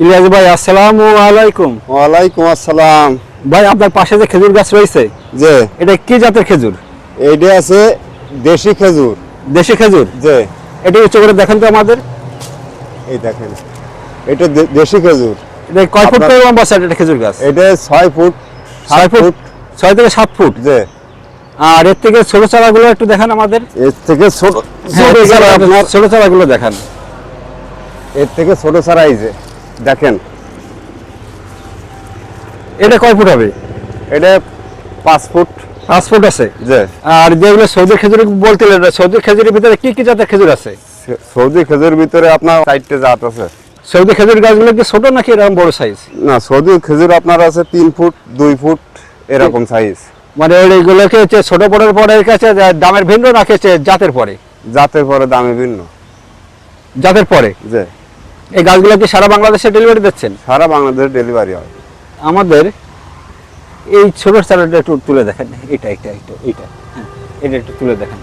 ইলিয়াস ভাই, আসসালামু আলাইকুম। ওয়ালাইকুম আসসালাম। ভাই, আপনার পাশে যে খেজুর গাছ রয়েছে, যে এটা কি জাতের খেজুর? এইটা আছে দেশি খেজুর। দেশি খেজুর? যে এটা উচ্চ করে দেখেন তো আমাদের। এই দেখেন, এটা দেশি খেজুর। এটা কয় ফুট করে লম্বা আছে এটা খেজুর গাছ? এটা 6 ফুট 6 ফুট, 6 থেকে 7 ফুট। যে আর এর থেকে ছোট চারাগুলো একটু দেখান আমাদের। এর থেকে ছোট হ্যাঁ, ছোট চারা আপনার, ছোট চারাগুলো দেখান। এর থেকে ছোট চারা এই যে দেখেন। এটা কয় ফুট হবে? এটা 5 ফুট 5 ফুট আছে। যে আর যেগুলো সৌদি খেজুর বলছিলেন, সৌদি খেজুরের ভিতরে কি কি জাতের খেজুর আছে? সৌদি খেজুর ভিতরে আপনার 4টে জাত আছে। সৌদি খেজুর গাছগুলো কি ছোট নাকি এরকম বড় সাইজ? না, সৌদি খেজুর আপনার আছে 3 ফুট 2 ফুট এরকম সাইজ। মানে এইগুলোকে ছোট বড়ের পরে কাছে দামের ভিন্ন নাকি জাতের পরে? জাতের পরে দামে ভিন্ন। জাতের পরে। যে এই গাছগুলো কি সারা বাংলাদেশে ডেলিভারি দিচ্ছেন? সারা বাংলাদেশ ডেলিভারি হয়। আমাদের এই ছোট চারাটা একটু তুলে দেখেন। এটা এটা এটা এটা হ্যাঁ, এটা একটু তুলে দেখেন।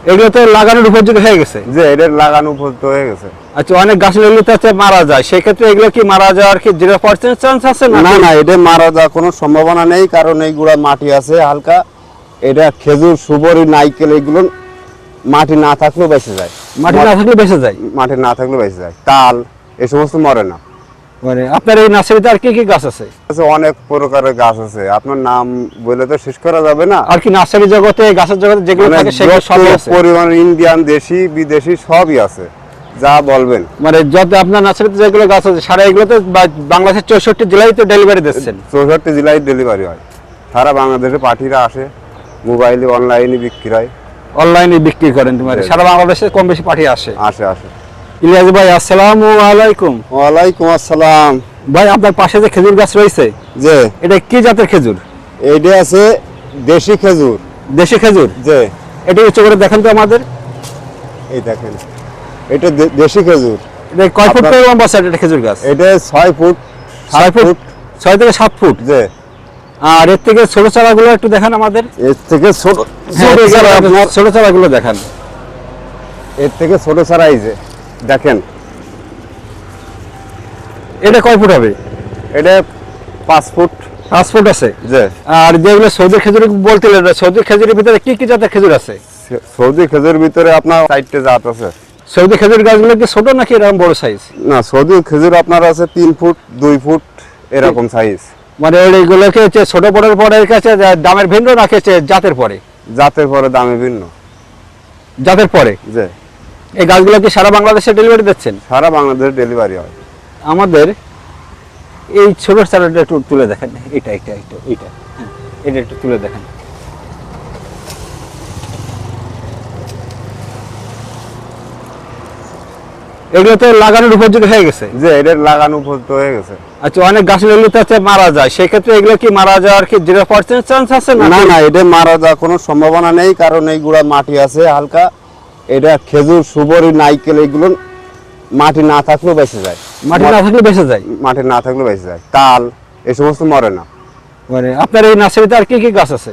এগুলো তো লাগানোর উপযোগী হয়ে গেছে। যে এটা লাগানো উপযুক্ত হয়ে গেছে। আচ্ছা, অনেক গাছ এগুলোতে মারা যায়, সেক্ষেত্রে এগুলো কি মারা যাওয়ার কি 0% চান্স আছে? না না, এটা মারা যাওয়ার কোনো সম্ভাবনা নেই, কারণ এইগুলা মাটি আছে হালকা। এটা খেজুর, সুপারি, নাইকেল এগুলো মাটি না থাকলেও বেঁচে যায়। মাটি না থাকলে বেঁচে যায়? মাটি না থাকলেও বেঁচে যায়। তাল এই সমস্ত মরে না। মানে আপনার এই নার্সারিতে আর কি কি গাছ আছে? অনেক প্রকারের গাছ আছে, আপনার নাম বলে তো শেষ করা যাবে না। আর কি নার্সারি জগতে, গাছের জগতে যেগুলো থাকে সেগুলো সবই আছে। পরিমাণ ইন্ডিয়ান, দেশি, বিদেশি সবই আছে, যা বলবেন। মানে যত আপনার নার্সারিতে যেগুলো গাছ আছে সারা এগুলোতে বাংলাদেশের 64 জেলায় তো ডেলিভারি দিচ্ছেন? 64 জেলায় ডেলিভারি হয়। সারা বাংলাদেশে পার্টিরা আসে, মোবাইলে অনলাইনে বিক্রি হয়। অনলাইনে বিক্রি করেন? মানে সারা বাংলাদেশে কম বেশি পাঠিয়ে আসে? আসে আসে। ইলিয়াস ভাই, আসসালামু আলাইকুম। ওয়ালাইকুম আসসালাম। ভাই, আপনার পাশে যে খেজুর গাছ রয়েছে, যে এটা কি জাতের খেজুর? এইটা আছে দেশি খেজুর। দেশি খেজুর? যে এটা উচ্চ করে দেখেন তো আমাদের। এই দেখেন, এটা দেশি খেজুর। এটা কয় ফুট করে লম্বা আছে এটা খেজুর গাছ? এটা 6 ফুট 6 ফুট, 6 থেকে 7 ফুট। যে আর এর থেকে ছোট চারাগুলো একটু দেখান আমাদের। এর থেকে ছোট হ্যাঁ, ছোট চারা আপনার, ছোট চারাগুলো দেখান। এর থেকে ছোট চারা এই যে দেখেন। এটা কয় ফুট হবে? এটা 5 ফুট 5 ফুট আছে। যে আর যেগুলো সৌদি খেজুর বলছিলেন, সৌদি খেজুরের ভিতরে কি কি জাতের খেজুর আছে? সৌদি খেজুর ভিতরে আপনার 4টে জাত আছে। সৌদি খেজুর গাছগুলো কি ছোট নাকি এরকম বড় সাইজ? না, সৌদি খেজুর আপনার আছে 3 ফুট 2 ফুট এরকম সাইজ। মানে এইগুলোকে ছোট বড়ের পরে কাছে দামের ভিন্ন নাকি জাতের পরে? জাতের পরে দামে ভিন্ন। জাতের পরে। যে এই গাছগুলো কি সারা বাংলাদেশে ডেলিভারি দিচ্ছেন? সারা বাংলাদেশ ডেলিভারি হয়। আমাদের এই ছোট চারাটা একটু তুলে দেখেন। এটা এটা এটা এটা হ্যাঁ, এটা একটু তুলে দেখেন। এগুলো তো লাগানোর উপযোগী হয়ে গেছে। যে এটা লাগানো উপযুক্ত হয়ে গেছে। আচ্ছা, অনেক গাছ এগুলোতে মারা যায়, সেক্ষেত্রে এগুলো কি মারা যাওয়ার কি 0% চান্স আছে? না না, এটা মারা যাওয়ার কোনো সম্ভাবনা নেই, কারণ এইগুলা মাটি আছে হালকা। এটা খেজুর, সুপারি, নাইকেল এগুলো মাটি না থাকলেও বেঁচে যায়। মাটি না থাকলে বেঁচে যায়? মাটি না থাকলেও বেঁচে যায়। তাল এই সমস্ত মরে না। মানে আপনার এই নার্সারিতে আর কি কি গাছ আছে?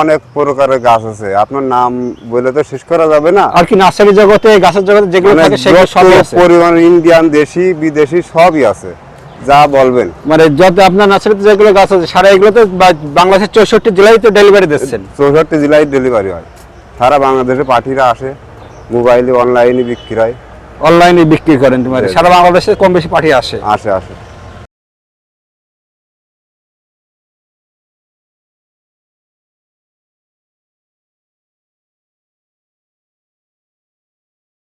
অনেক প্রকারের গাছ আছে, আপনার নাম বলে তো শেষ করা যাবে না। আর কি নার্সারি জগতে, গাছের জগতে যেগুলো থাকে সেগুলো সবই আছে? পরিমাণ ইন্ডিয়ান, দেশি, বিদেশি সবই আছে, যা বলবেন। মানে যত আপনার নার্সারিতে যেগুলো গাছ আছে সারা এগুলোতে বাংলাদেশের 64 জেলায় তো ডেলিভারি দিচ্ছেন? 64 জেলায় ডেলিভারি হয়। সারা বাংলাদেশে পার্টিরা আসে, মোবাইলে অনলাইনে বিক্রি হয়। অনলাইনে বিক্রি করেন? মানে সারা বাংলাদেশে কম বেশি পাঠিয়ে আসে? আসে আসে।